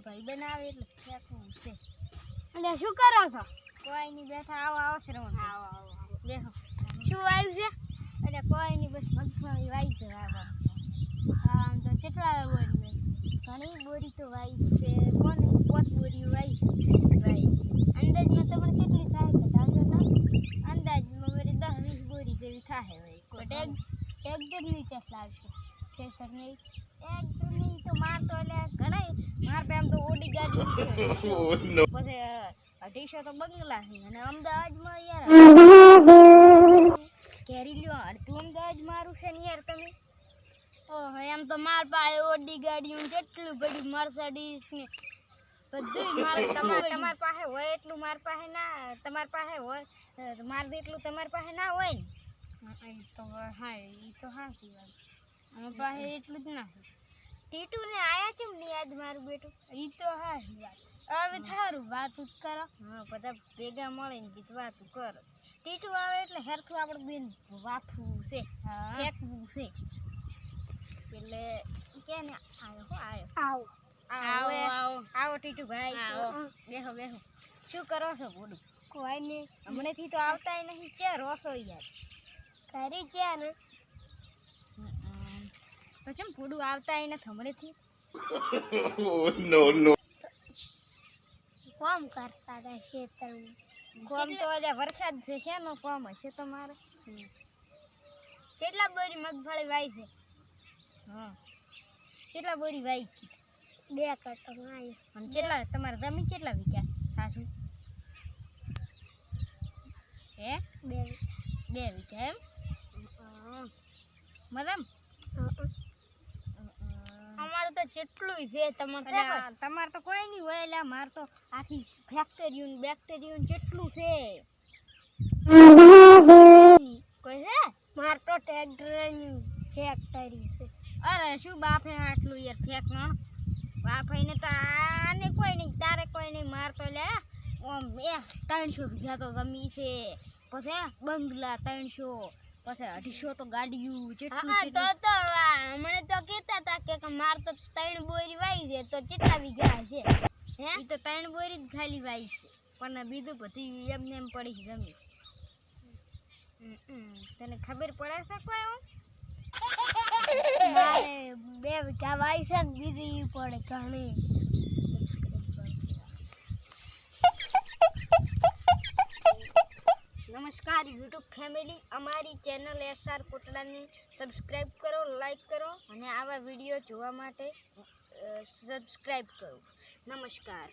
ભાઈ બનાવે એટલે ફેંકવું છે. અને શું કરો છો? કોઈ નહીં, બેઠા. આવો આવો શ્રવણ, આવો આવો બેહો. શું આવ્યું છે? એટલે કોઈ નહીં, બસ મગફળી વાઈ છે. આમ તો કેટલા બોરી ઘણી બોરી તો વાઈ છે. કોને 5 બોરી વાઈ. અંદાજમાં તમારે કેટલી થાય બતાવજો તો. અંદાજમાં મારે 10-20 બોરી જેવી થાય. ટ્રેક્ટરની કેટલા આવશે? થ્રેસર નહીં એક તો નહીં તો માર તો એટલે ઘણાય. માર તો આમ તો ઓડી ગાડી છે. પછી 250 તો બંગલા છે. અને અમદાવાદમાં યાર કેરી લ્યો અડધું અમદાવાદ મારું છે ને યાર. તમે ઓહો, એમ તો માર પાસે ઓડી ગાડીઓ કેટલું બધું મર્સિડીઝ ને બધું તમાર પાસે હોય એટલું માર પાસે ના. તમાર પાસે હોય માર જેટલું તમાર પાસે ના હોય ને. એ તો હા, એ તો હાચી વાત. અમાર પાસે એટલું જ ના. ટીટુ ને આયા કેમ નહીં યાદ મારું બેટું? એ તો હાચી વાત. હવે થારું વાત જ કરો. હા, બધા ભેગા મળીને કીધું વાત કરો. ટીટુ આવે એટલે હેરથું આપણે બેન વાફવું છે, ફેંકવું છે. એટલે કે ને આવ્યો આવો ટીટુ ભાઈ. બેહો બેહો. શું કરો છો બોડું? કોઈ નહીં, હમણાંથી તો આવતાય નહીં. ક્યાં રોસો યાર? ઘરે ગયા ને તો ચમ ફોડું આવતાય નથી હમણાંથી? કોમ કરતા હતા ખેતરમાં. કોમ તો એટલે વરસાદ છે. શેનો કોમ હશે તમારે? કેટલા બોરી મગફળી વાઈ છે? હા, કેટલા બોરી વાઈ? 2 કટક વાઈ. અને કેટલા તમારે જમીન કેટલા વીઘા સાસુ? હે 2 વીઘા એમ? મતલબ અમારું તો જેટલું છે તમારે તો કોઈ નહીં હોય. એટલે મારે તો આખી ફેક્ટરીઓ બેક્ટેરિયો જેટલું છે. કોઈ છે? મારે તો ટ્રેક્ટરની ફેક્ટરી છે. અરે શું બાપે આટલું યાર ફેંકણ? બાપાઈને તો આને કોઈ નહીં, તારે કોઈ નહીં. માર તો લે ઓમ 300 વીઘા તો જમી છે. પછી બંગલા 300, પછી 250 તો ગાડીયું. જેટલું હમણાં તો કહેતા હતા કે માર તો 3 બોરી વાઈ છે. તો કેટલા વીઘા હશે? હે, એ તો 3 બોરી જ ખાલી વાઈ છે. પણ બીજું બધી એમને એમ પડી જમી. તને ખબર પડે છે કોઈ? મારે 2 વીઘા વાઈ છે ને બીજી પડે ઘણી. નમસ્કાર યુટ્યુબ ફેમિલી, અમારી ચેનલ SR કોટડાની સબસ્ક્રાઈબ કરો, લાઈક કરો અને આવા વિડીયો જોવા માટે સબસ્ક્રાઈબ કરો. નમસ્કાર.